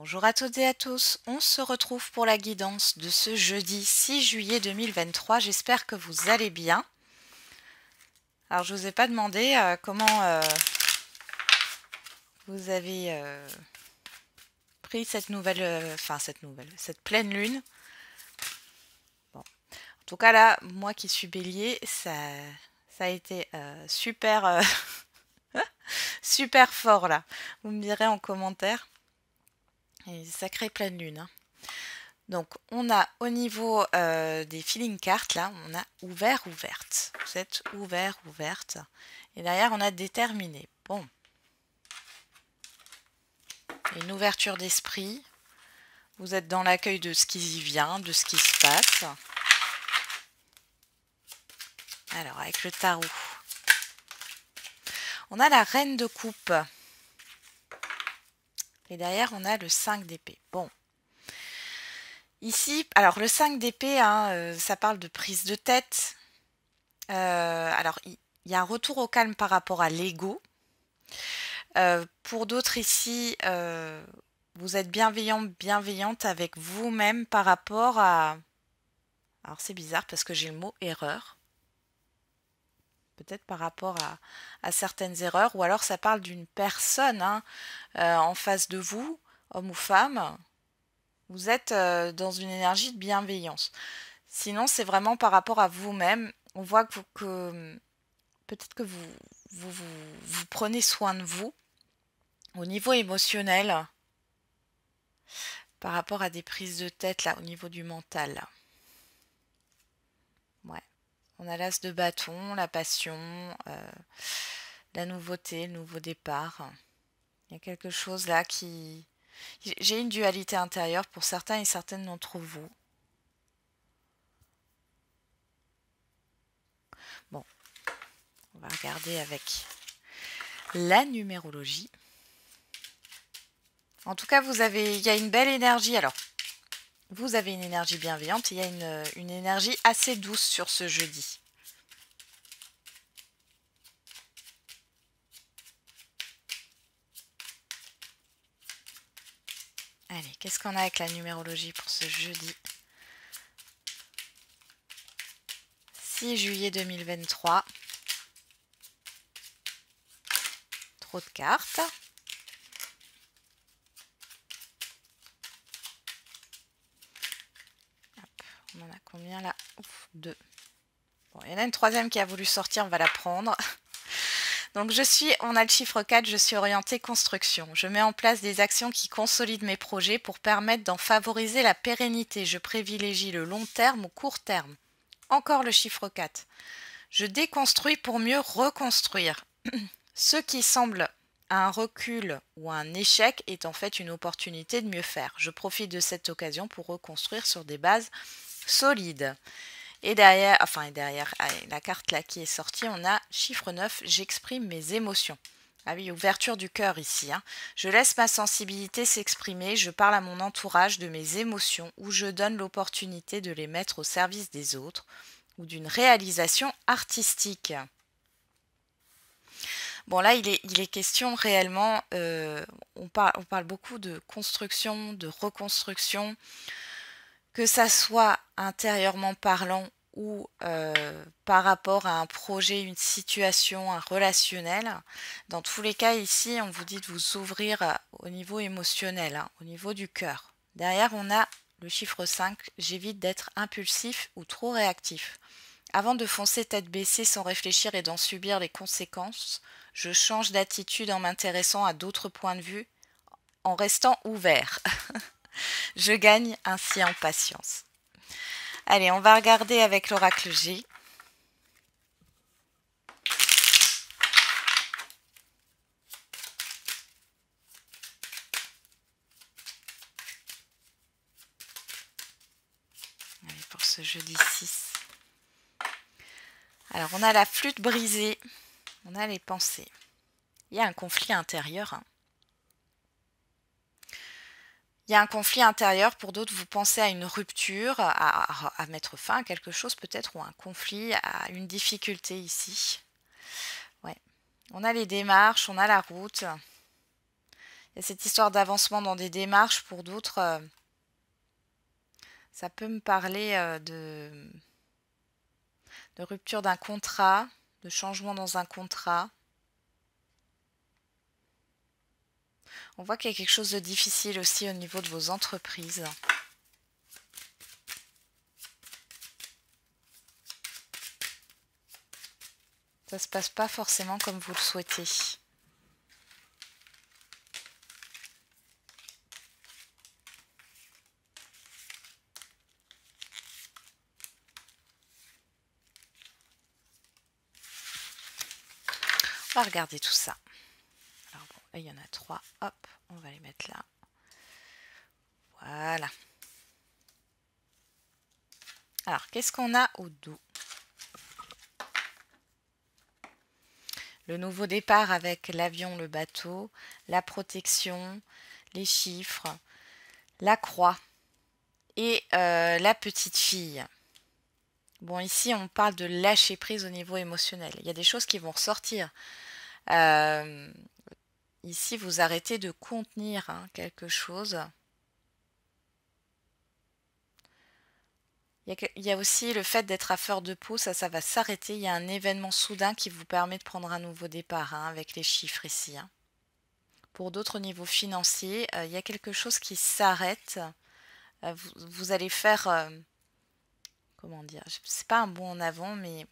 Bonjour à toutes et à tous, on se retrouve pour la guidance de ce jeudi 6 juillet 2023, j'espère que vous allez bien. Alors je vous ai pas demandé comment vous avez pris cette cette pleine lune. Bon. En tout cas là, moi qui suis bélier, ça a été super, super fort là. Vous me direz en commentaire. Et sacrée pleine lune, hein. Donc, on a au niveau des feeling cartes, là, on a ouvert, ouverte. Vous êtes ouvert, ouverte. Et derrière, on a déterminé. Bon. Une ouverture d'esprit. Vous êtes dans l'accueil de ce qui y vient, de ce qui se passe. Alors, avec le tarot. On a la reine de coupe. Et derrière, on a le 5 d'épée. Bon. Ici, alors le 5 d'épée, hein, ça parle de prise de tête. Alors, il y a un retour au calme par rapport à l'ego. Pour d'autres ici, vous êtes bienveillant, bienveillante avec vous-même par rapport à... Alors c'est bizarre parce que j'ai le mot erreur. Peut-être par rapport à certaines erreurs. Ou alors ça parle d'une personne hein, en face de vous, homme ou femme. Vous êtes dans une énergie de bienveillance. Sinon, c'est vraiment par rapport à vous-même. On voit que peut-être que vous prenez soin de vous au niveau émotionnel par rapport à des prises de tête là au niveau du mental. Là. Ouais. On a l'as de bâton, la passion, la nouveauté, le nouveau départ. Il y a quelque chose là qui... J'ai une dualité intérieure pour certains et certaines d'entre vous. Bon, on va regarder avec la numérologie. En tout cas, il y a une belle énergie. Alors, vous avez une énergie bienveillante. Il y a une énergie assez douce sur ce jeudi. Allez, qu'est-ce qu'on a avec la numérologie pour ce jeudi 6 juillet 2023. Trop de cartes. Hop, on en a combien là? Ouf, 2. Bon, il y en a une troisième qui a voulu sortir, on va la prendre. Donc on a le chiffre 4, je suis orientée construction. Je mets en place des actions qui consolident mes projets pour permettre d'en favoriser la pérennité. Je privilégie le long terme au court terme. Encore le chiffre 4. Je déconstruis pour mieux reconstruire. Ce qui semble un recul ou un échec est en fait une opportunité de mieux faire. Je profite de cette occasion pour reconstruire sur des bases solides. Et derrière, allez, la carte là qui est sortie, on a chiffre 9, j'exprime mes émotions. Ah oui, ouverture du cœur ici. Hein. Je laisse ma sensibilité s'exprimer, je parle à mon entourage de mes émotions ou je donne l'opportunité de les mettre au service des autres ou d'une réalisation artistique. Bon là, il est question réellement, on parle beaucoup de construction, de reconstruction, que ça soit intérieurement parlant ou par rapport à un projet, une situation, un relationnel. Dans tous les cas, ici, on vous dit de vous ouvrir au niveau émotionnel, hein, au niveau du cœur. Derrière, on a le chiffre 5, j'évite d'être impulsif ou trop réactif. Avant de foncer tête baissée sans réfléchir et d'en subir les conséquences, je change d'attitude en m'intéressant à d'autres points de vue, en restant ouvert. Je gagne ainsi en patience. Allez, on va regarder avec l'oracle G. Allez, pour ce jeudi 6. Alors, on a la flûte brisée. On a les pensées. Il y a un conflit intérieur. Hein. Il y a un conflit intérieur, pour d'autres, vous pensez à une rupture, à mettre fin à quelque chose peut-être, ou un conflit, à une difficulté ici. Ouais. On a les démarches, on a la route. Il y a cette histoire d'avancement dans des démarches. Pour d'autres, ça peut me parler de rupture d'un contrat, de changement dans un contrat. On voit qu'il y a quelque chose de difficile aussi au niveau de vos entreprises. Ça se passe pas forcément comme vous le souhaitez. On va regarder tout ça. Alors bon, là il y en a 3. Hop, on va les mettre là. Voilà. Alors, qu'est-ce qu'on a au dos? Le nouveau départ avec l'avion, le bateau, la protection, les chiffres, la croix et la petite fille. Bon, ici, on parle de lâcher prise au niveau émotionnel. Il y a des choses qui vont ressortir. Ici, vous arrêtez de contenir quelque chose. Il y a aussi le fait d'être à fleur de peau, ça va s'arrêter. Il y a un événement soudain qui vous permet de prendre un nouveau départ avec les chiffres ici. Pour d'autres niveaux financiers, il y a quelque chose qui s'arrête. Vous allez faire, comment dire, c'est pas un bond en avant, mais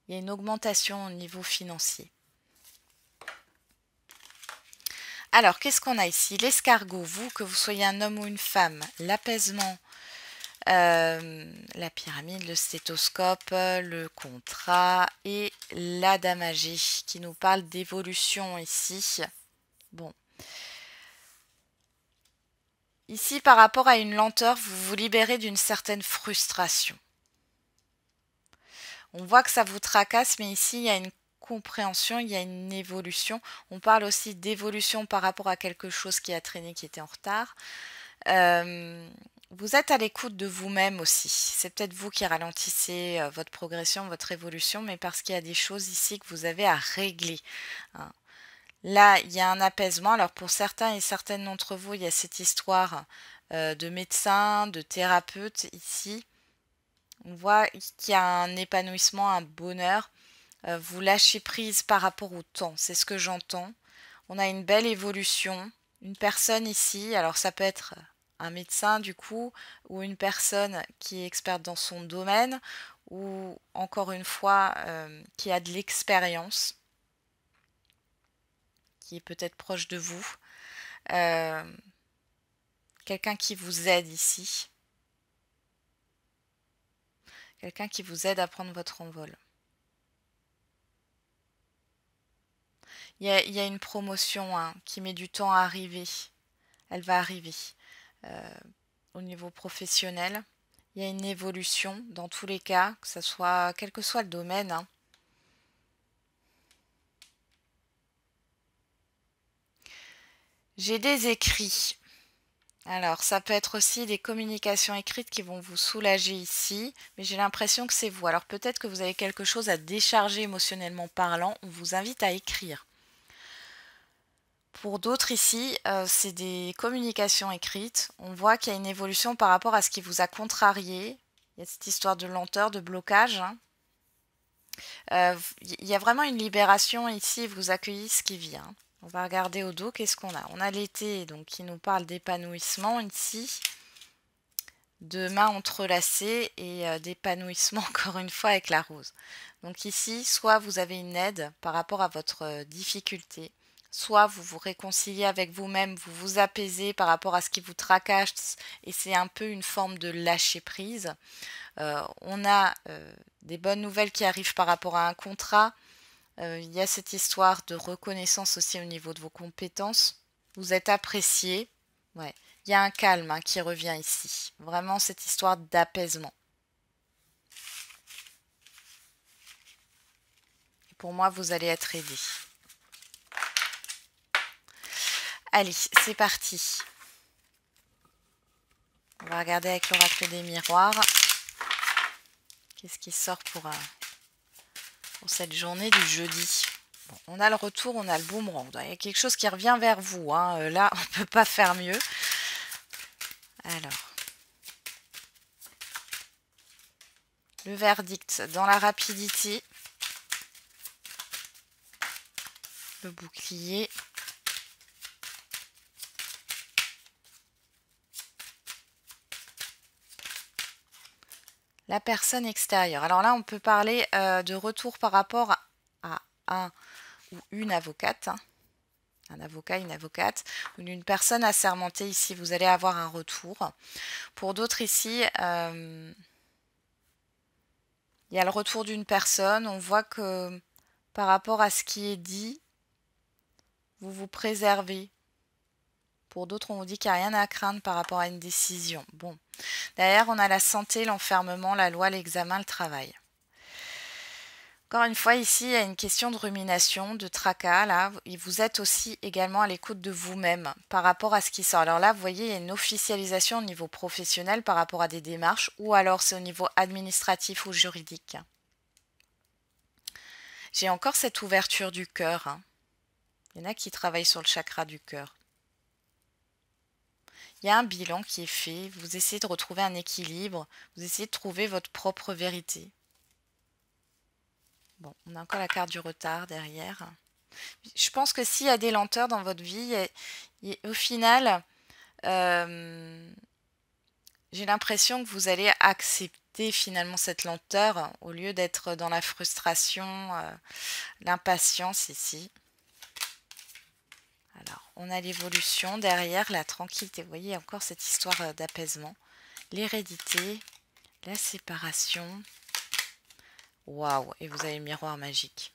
il y a une augmentation au niveau financier. Alors, qu'est-ce qu'on a ici? L'escargot, vous, que vous soyez un homme ou une femme, l'apaisement, la pyramide, le stéthoscope, le contrat et la dame âgée qui nous parle d'évolution ici. Bon. Ici, par rapport à une lenteur, vous vous libérez d'une certaine frustration. On voit que ça vous tracasse, mais ici, il y a une compréhension, il y a une évolution. On parle aussi d'évolution par rapport à quelque chose qui a traîné, qui était en retard. Vous êtes à l'écoute de vous-même aussi. C'est peut-être vous qui ralentissez votre progression, votre évolution, mais parce qu'il y a des choses ici que vous avez à régler. Là, il y a un apaisement. Alors pour certains et certaines d'entre vous, il y a cette histoire de médecin, de thérapeute ici. On voit qu'il y a un épanouissement, un bonheur. Vous lâchez prise par rapport au temps. C'est ce que j'entends. On a une belle évolution. Une personne ici, alors ça peut être un médecin du coup, ou une personne qui est experte dans son domaine, ou encore une fois, qui a de l'expérience, qui est peut-être proche de vous. Quelqu'un qui vous aide ici. Quelqu'un qui vous aide à prendre votre envol. Il y a une promotion qui met du temps à arriver. Elle va arriver. Au niveau professionnel, il y a une évolution dans tous les cas, que ce soit, quel que soit le domaine. J'ai des écrits. Alors, ça peut être aussi des communications écrites qui vont vous soulager ici, mais j'ai l'impression que c'est vous. Alors, peut-être que vous avez quelque chose à décharger émotionnellement parlant. On vous invite à écrire. Pour d'autres ici, c'est des communications écrites. On voit qu'il y a une évolution par rapport à ce qui vous a contrarié. Il y a cette histoire de lenteur, de blocage. Il y a vraiment une libération ici. Vous accueillez ce qui vient. On va regarder au dos, qu'est-ce qu'on a? On a l'été donc qui nous parle d'épanouissement ici, de mains entrelacées et d'épanouissement encore une fois avec la rose. Donc ici, soit vous avez une aide par rapport à votre difficulté, soit vous vous réconciliez avec vous-même, vous vous apaisez par rapport à ce qui vous tracasse et c'est un peu une forme de lâcher prise. On a des bonnes nouvelles qui arrivent par rapport à un contrat. Il y a cette histoire de reconnaissance aussi au niveau de vos compétences. Vous êtes apprécié. Ouais. Il y a un calme qui revient ici. Vraiment cette histoire d'apaisement. Et pour moi, vous allez être aidé. Allez, c'est parti. On va regarder avec l'oracle des miroirs. Qu'est-ce qui sort pour cette journée du jeudi? Bon, on a le retour, on a le boomerang. Il y a quelque chose qui revient vers vous. Hein. Là, on ne peut pas faire mieux. Alors, le verdict dans la rapidité. Le bouclier. La personne extérieure. Alors là, on peut parler de retour par rapport à un ou une avocate. Hein. Un avocat, une avocate, ou une personne assermentée ici. Vous allez avoir un retour. Pour d'autres ici, il y a le retour d'une personne. On voit que par rapport à ce qui est dit, vous vous préservez. Pour d'autres, on vous dit qu'il n'y a rien à craindre par rapport à une décision. Bon. Derrière, on a la santé, l'enfermement, la loi, l'examen, le travail. Encore une fois, ici, il y a une question de rumination, de tracas. Là, et vous êtes aussi également à l'écoute de vous-même par rapport à ce qui sort. Alors là, vous voyez, il y a une officialisation au niveau professionnel par rapport à des démarches, ou alors c'est au niveau administratif ou juridique. J'ai encore cette ouverture du cœur. Hein. Il y en a qui travaillent sur le chakra du cœur. Il y a un bilan qui est fait, vous essayez de retrouver un équilibre, vous essayez de trouver votre propre vérité. Bon, on a encore la carte du retard derrière. Je pense que s'il y a des lenteurs dans votre vie, au final, j'ai l'impression que vous allez accepter finalement cette lenteur au lieu d'être dans la frustration, l'impatience ici. Alors, on a l'évolution derrière, la tranquillité. Vous voyez, encore cette histoire d'apaisement. L'hérédité, la séparation. Waouh, et vous avez le miroir magique.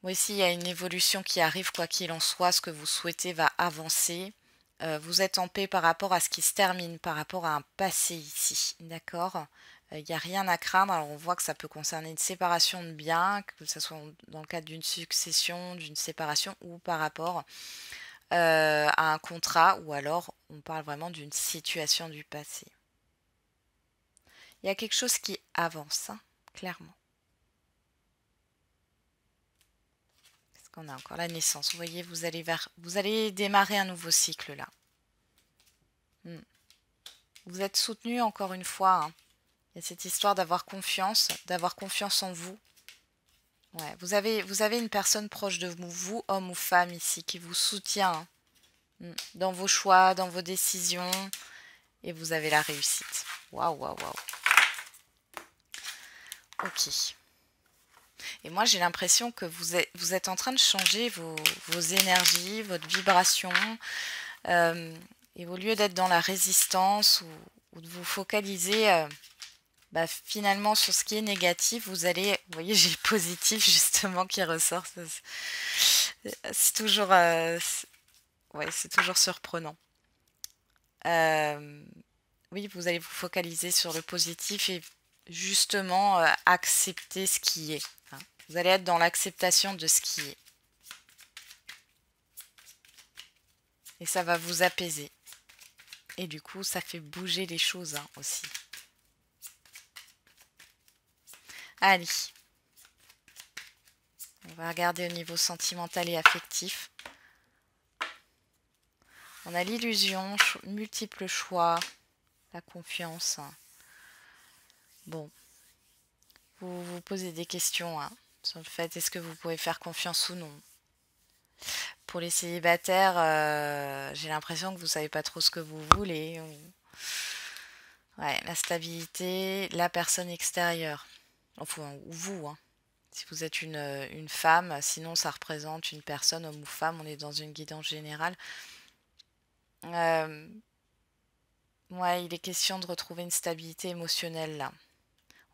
Moi ici, il y a une évolution qui arrive, quoi qu'il en soit, ce que vous souhaitez va avancer. Vous êtes en paix par rapport à ce qui se termine, par rapport à un passé ici, d'accord ? Il n'y a rien à craindre. Alors on voit que ça peut concerner une séparation de biens, que ce soit dans le cadre d'une succession, d'une séparation, ou par rapport à un contrat, ou alors on parle vraiment d'une situation du passé. Il y a quelque chose qui avance, hein, clairement. Qu'est-ce qu'on a encore? La naissance. Vous voyez, vous allez démarrer un nouveau cycle là. Vous êtes soutenu encore une fois. Hein. Il y a cette histoire d'avoir confiance en vous. Ouais, vous avez une personne proche de vous, homme ou femme ici, qui vous soutient dans vos choix, dans vos décisions. Et vous avez la réussite. Waouh, waouh, waouh. Ok. Et moi, j'ai l'impression que vous êtes en train de changer vos énergies, votre vibration. Et au lieu d'être dans la résistance ou de vous focaliser finalement sur ce qui est négatif, vous allez... Vous voyez, j'ai le positif justement qui ressort. C'est toujours... ouais, c'est toujours surprenant. Oui, vous allez vous focaliser sur le positif et justement accepter ce qui est. Hein. Vous allez être dans l'acceptation de ce qui est. Et ça va vous apaiser. Et du coup, ça fait bouger les choses hein, aussi. Allez. On va regarder au niveau sentimental et affectif. On a l'illusion, multiples choix, la confiance. Bon. Vous vous posez des questions hein, sur le fait est-ce que vous pouvez faire confiance ou non. Pour les célibataires, j'ai l'impression que vous savez pas trop ce que vous voulez. Ouais, la stabilité, la personne extérieure. Enfin, ou vous, hein. Si vous êtes une femme, sinon ça représente une personne, homme ou femme, on est dans une guidance générale. Ouais, il est question de retrouver une stabilité émotionnelle là.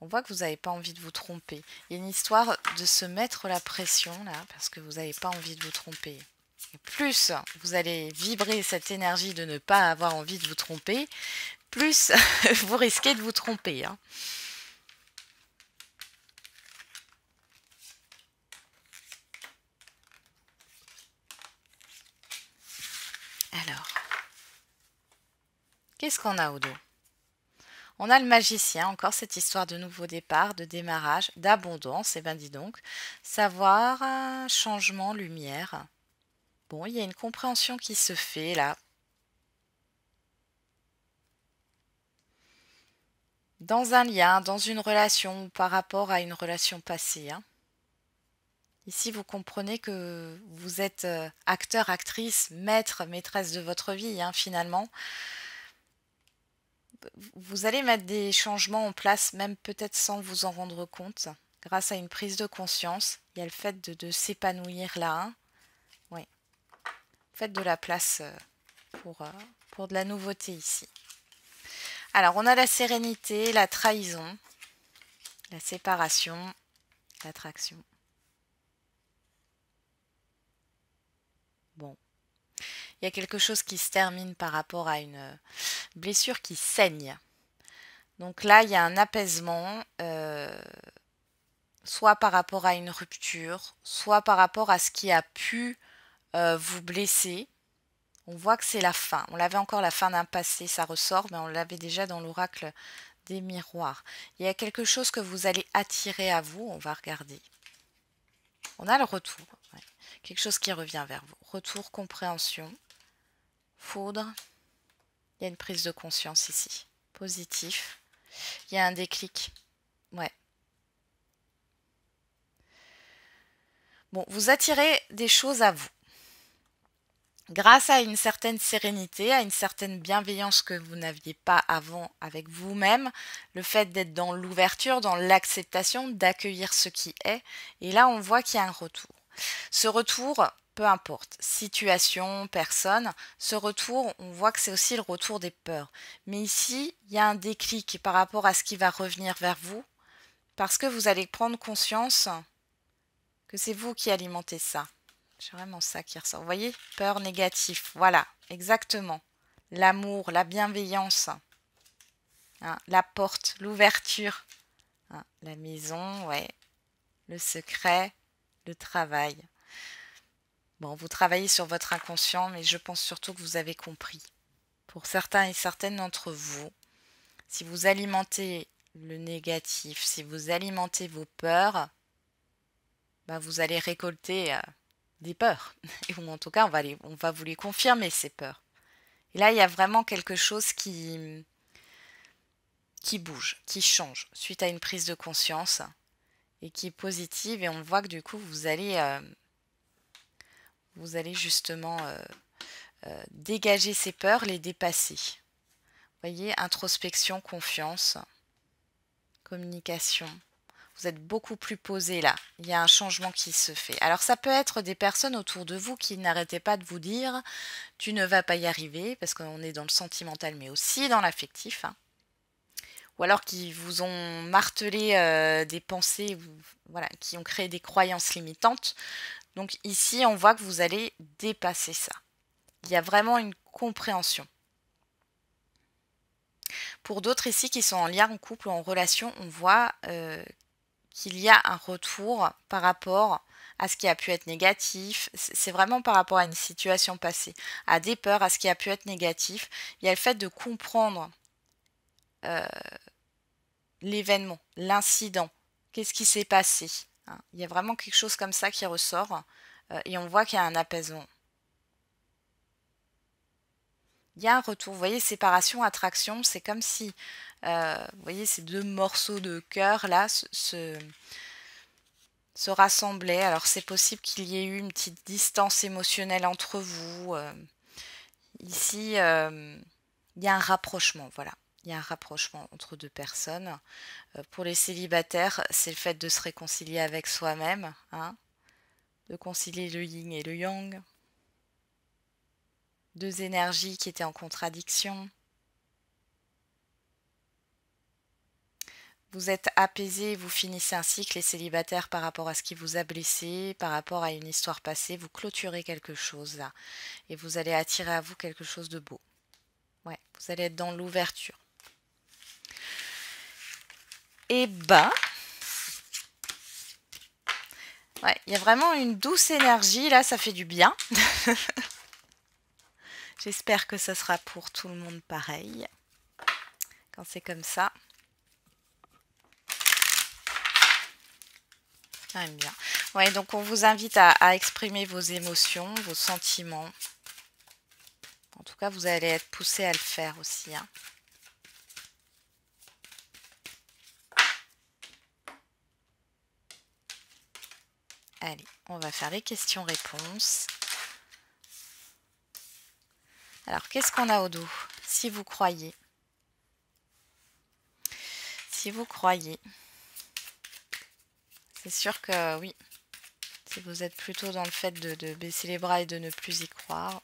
On voit que vous n'avez pas envie de vous tromper. Il y a une histoire de se mettre la pression là, parce que vous n'avez pas envie de vous tromper. Et plus vous allez vibrer cette énergie de ne pas avoir envie de vous tromper, plus vous risquez de vous tromper. Hein. Alors, qu'est-ce qu'on a au dos? On a le magicien, encore cette histoire de nouveau départ, de démarrage, d'abondance. Eh bien, dis donc, savoir, changement, lumière. Bon, il y a une compréhension qui se fait là. Dans un lien, dans une relation ou par rapport à une relation passée, hein. Ici, vous comprenez que vous êtes acteur, actrice, maître, maîtresse de votre vie, hein, finalement. Vous allez mettre des changements en place, même peut-être sans vous en rendre compte, grâce à une prise de conscience. Il y a le fait de s'épanouir là, hein. Oui. Faites de la place pour de la nouveauté ici. Alors, on a la sérénité, la trahison, la séparation, l'attraction. Bon. Il y a quelque chose qui se termine par rapport à une blessure qui saigne. Donc là, il y a un apaisement, soit par rapport à une rupture, soit par rapport à ce qui a pu vous blesser. On voit que c'est la fin. On l'avait encore la fin d'un passé, ça ressort, mais on l'avait déjà dans l'oracle des miroirs. Il y a quelque chose que vous allez attirer à vous, on va regarder. On a le retour, ouais. Quelque chose qui revient vers vous. Retour, compréhension, foudre. Il y a une prise de conscience ici, positif. Il y a un déclic, ouais. Bon, vous attirez des choses à vous. Grâce à une certaine sérénité, à une certaine bienveillance que vous n'aviez pas avant avec vous-même, le fait d'être dans l'ouverture, dans l'acceptation, d'accueillir ce qui est, et là on voit qu'il y a un retour. Ce retour, peu importe, situation, personne, ce retour, on voit que c'est aussi le retour des peurs. Mais ici, il y a un déclic par rapport à ce qui va revenir vers vous, parce que vous allez prendre conscience que c'est vous qui alimentez ça. C'est vraiment ça qui ressort. Vous voyez, peur négative. Voilà, exactement. L'amour, la bienveillance, hein, la porte, l'ouverture, hein, la maison, ouais, le secret, le travail. Bon, vous travaillez sur votre inconscient, mais je pense surtout que vous avez compris. Pour certains et certaines d'entre vous, si vous alimentez le négatif, si vous alimentez vos peurs, bah vous allez récolter des peurs. Ou en tout cas, on va vous les confirmer, ces peurs. Et là, il y a vraiment quelque chose qui bouge, qui change, suite à une prise de conscience, et qui est positive. Et on voit que du coup, vous allez justement dégager ces peurs, les dépasser. Vous voyez, introspection, confiance, communication. Vous êtes beaucoup plus posé là. Il y a un changement qui se fait. Alors ça peut être des personnes autour de vous qui n'arrêtaient pas de vous dire « tu ne vas pas y arriver » parce qu'on est dans le sentimental mais aussi dans l'affectif, hein. Ou alors qui vous ont martelé des pensées, voilà, qui ont créé des croyances limitantes. Donc ici, on voit que vous allez dépasser ça. Il y a vraiment une compréhension. Pour d'autres ici qui sont en lien, en couple ou en relation, on voit qu'il y a un retour par rapport à ce qui a pu être négatif. C'est vraiment par rapport à une situation passée, à des peurs, à ce qui a pu être négatif. Il y a le fait de comprendre l'événement, l'incident, qu'est-ce qui s'est passé, hein. Il y a vraiment quelque chose comme ça qui ressort et on voit qu'il y a un apaisement. Il y a un retour, vous voyez, séparation, attraction, c'est comme si, vous voyez, ces deux morceaux de cœur là se rassemblaient. Alors c'est possible qu'il y ait eu une petite distance émotionnelle entre vous. Ici, il y a un rapprochement, voilà. Il y a un rapprochement entre deux personnes. Pour les célibataires, c'est le fait de se réconcilier avec soi-même, hein, de concilier le yin et le yang. Deux énergies qui étaient en contradiction. Vous êtes apaisé, vous finissez un cycle, les célibataires, par rapport à ce qui vous a blessé, par rapport à une histoire passée, vous clôturez quelque chose là. Et vous allez attirer à vous quelque chose de beau. Ouais, vous allez être dans l'ouverture. Et ben, ouais, il y a vraiment une douce énergie, là, ça fait du bien. J'espère que ça sera pour tout le monde pareil, quand c'est comme ça. Ah, bien. Ouais, donc on vous invite à exprimer vos émotions, vos sentiments. En tout cas, vous allez être poussé à le faire aussi, hein. Allez, on va faire les questions-réponses. Alors, qu'est-ce qu'on a au dos? Si vous croyez. Si vous croyez. C'est sûr que oui. Si vous êtes plutôt dans le fait de baisser les bras et de ne plus y croire,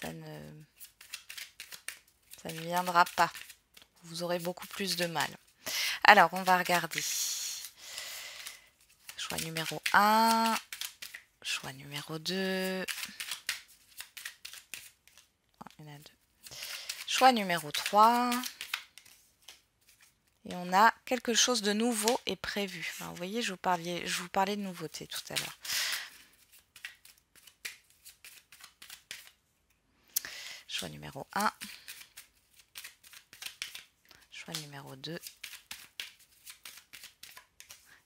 ça ne viendra pas. Vous aurez beaucoup plus de mal. Alors, on va regarder. Choix numéro 1. Choix numéro 2. Il y en a 2. Choix numéro 3. Et on a quelque chose de nouveau et prévu. Alors, vous voyez, je vous parlais de nouveauté tout à l'heure. Choix numéro 1. Choix numéro 2.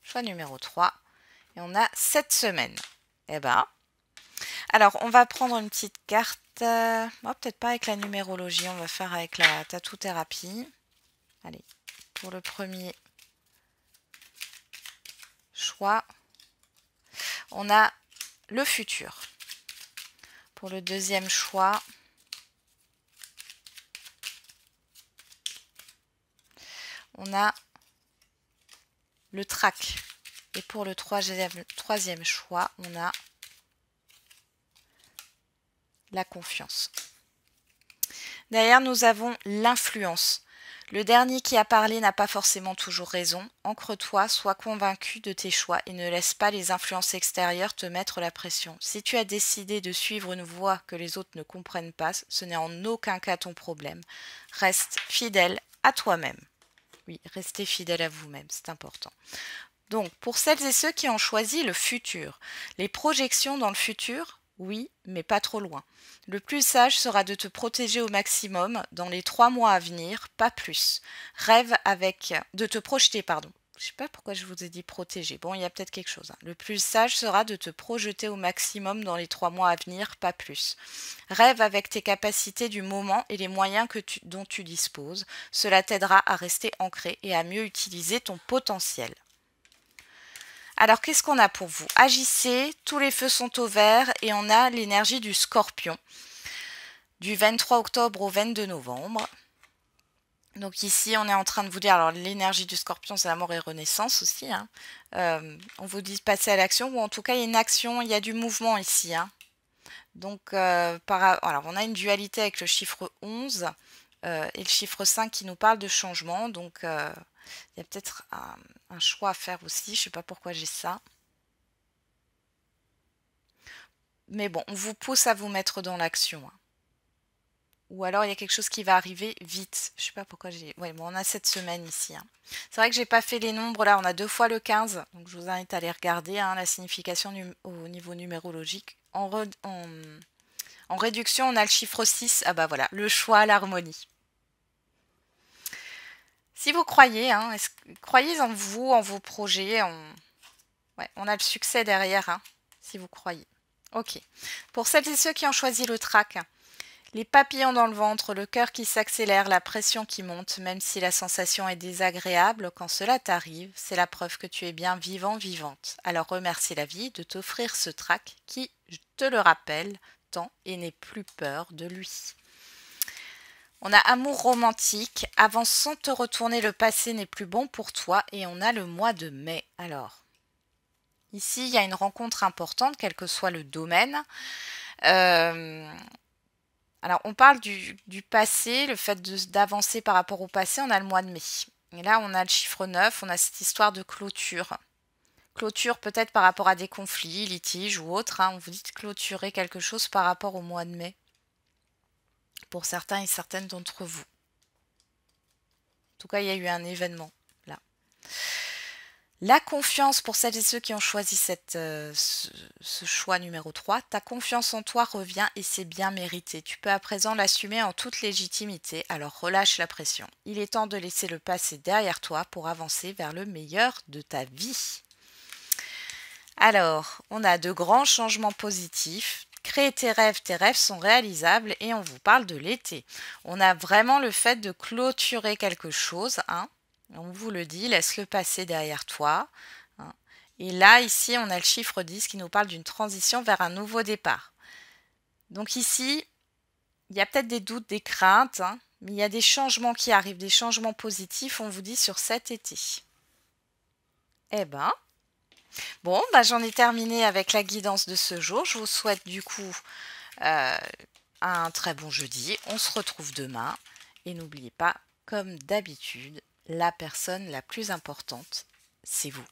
Choix numéro 3. Et on a 7 semaines. Eh ben, alors on va prendre une petite carte. Peut-être pas avec la numérologie, on va faire avec la tattoo-thérapie. Allez, pour le premier choix, on a le futur. Pour le deuxième choix, on a le trac. Et pour le troisième choix, on a la confiance. Derrière, nous avons l'influence. Le dernier qui a parlé n'a pas forcément toujours raison. Ancre-toi, sois convaincu de tes choix et ne laisse pas les influences extérieures te mettre la pression. Si tu as décidé de suivre une voie que les autres ne comprennent pas, ce n'est en aucun cas ton problème. Reste fidèle à toi-même. Oui, restez fidèle à vous-même, c'est important. Donc, pour celles et ceux qui ont choisi le futur, les projections dans le futur, oui, mais pas trop loin. Le plus sage sera de te protéger au maximum dans les 3 mois à venir, pas plus. De te projeter, pardon. Je sais pas pourquoi je vous ai dit protéger. Bon, il y a peut-être quelque chose. Le plus sage sera de te projeter au maximum dans les 3 mois à venir, pas plus. Rêve avec tes capacités du moment et les moyens dont tu disposes. Cela t'aidera à rester ancré et à mieux utiliser ton potentiel. Alors, qu'est-ce qu'on a pour vous? Agissez, tous les feux sont au vert et on a l'énergie du Scorpion du 23 octobre au 22 novembre. Donc ici, on est en train de vous dire, alors l'énergie du Scorpion, c'est la mort et renaissance aussi, hein. On vous dit de passer à l'action, ou en tout cas, il y a une action, il y a du mouvement ici, hein. Donc, alors, on a une dualité avec le chiffre 11 et le chiffre 5 qui nous parle de changement. Donc, il y a peut-être un choix à faire aussi. Je ne sais pas pourquoi j'ai ça. Mais bon, on vous pousse à vous mettre dans l'action, hein. Ou alors il y a quelque chose qui va arriver vite. Je ne sais pas pourquoi j'ai... Oui, bon, on a cette semaine ici, hein. C'est vrai que j'ai pas fait les nombres là. On a 2 fois le 15. Donc je vous invite à les regarder, hein, la signification au niveau numérologique. En réduction, on a le chiffre 6. Ah bah voilà, le choix, l'harmonie. Si vous croyez, hein, croyez en vous, en vos projets. Ouais, on a le succès derrière, hein, si vous croyez. Ok. Pour celles et ceux qui ont choisi le trac, les papillons dans le ventre, le cœur qui s'accélère, la pression qui monte, même si la sensation est désagréable, quand cela t'arrive, c'est la preuve que tu es bien vivant, vivante. Alors remercie la vie de t'offrir ce trac qui, je te le rappelle, tant et n'aie plus peur de lui. On a amour romantique, avance sans te retourner, le passé n'est plus bon pour toi, et on a le mois de mai. Alors, ici, il y a une rencontre importante, quel que soit le domaine. Alors, on parle du passé, le fait d'avancer par rapport au passé, on a le mois de mai. Et là, on a le chiffre 9, on a cette histoire de clôture. Clôture peut-être par rapport à des conflits, litiges ou autres, hein. On vous dit de clôturer quelque chose par rapport au mois de mai. Pour certains et certaines d'entre vous. En tout cas, il y a eu un événement là. La confiance pour celles et ceux qui ont choisi ce choix numéro 3. Ta confiance en toi revient et c'est bien mérité. Tu peux à présent l'assumer en toute légitimité, alors relâche la pression. Il est temps de laisser le passé derrière toi pour avancer vers le meilleur de ta vie. Alors, on a de grands changements positifs. Créer tes rêves sont réalisables et on vous parle de l'été. On a vraiment le fait de clôturer quelque chose, hein. On vous le dit, laisse le passé derrière toi, hein. Et là, ici, on a le chiffre 10 qui nous parle d'une transition vers un nouveau départ. Donc ici, il y a peut-être des doutes, des craintes, hein, mais il y a des changements qui arrivent, des changements positifs, on vous dit, sur cet été. Eh ben, bon, bah, j'en ai terminé avec la guidance de ce jour. Je vous souhaite du coup euh, un très bon jeudi. On se retrouve demain. Et n'oubliez pas, comme d'habitude, la personne la plus importante, c'est vous.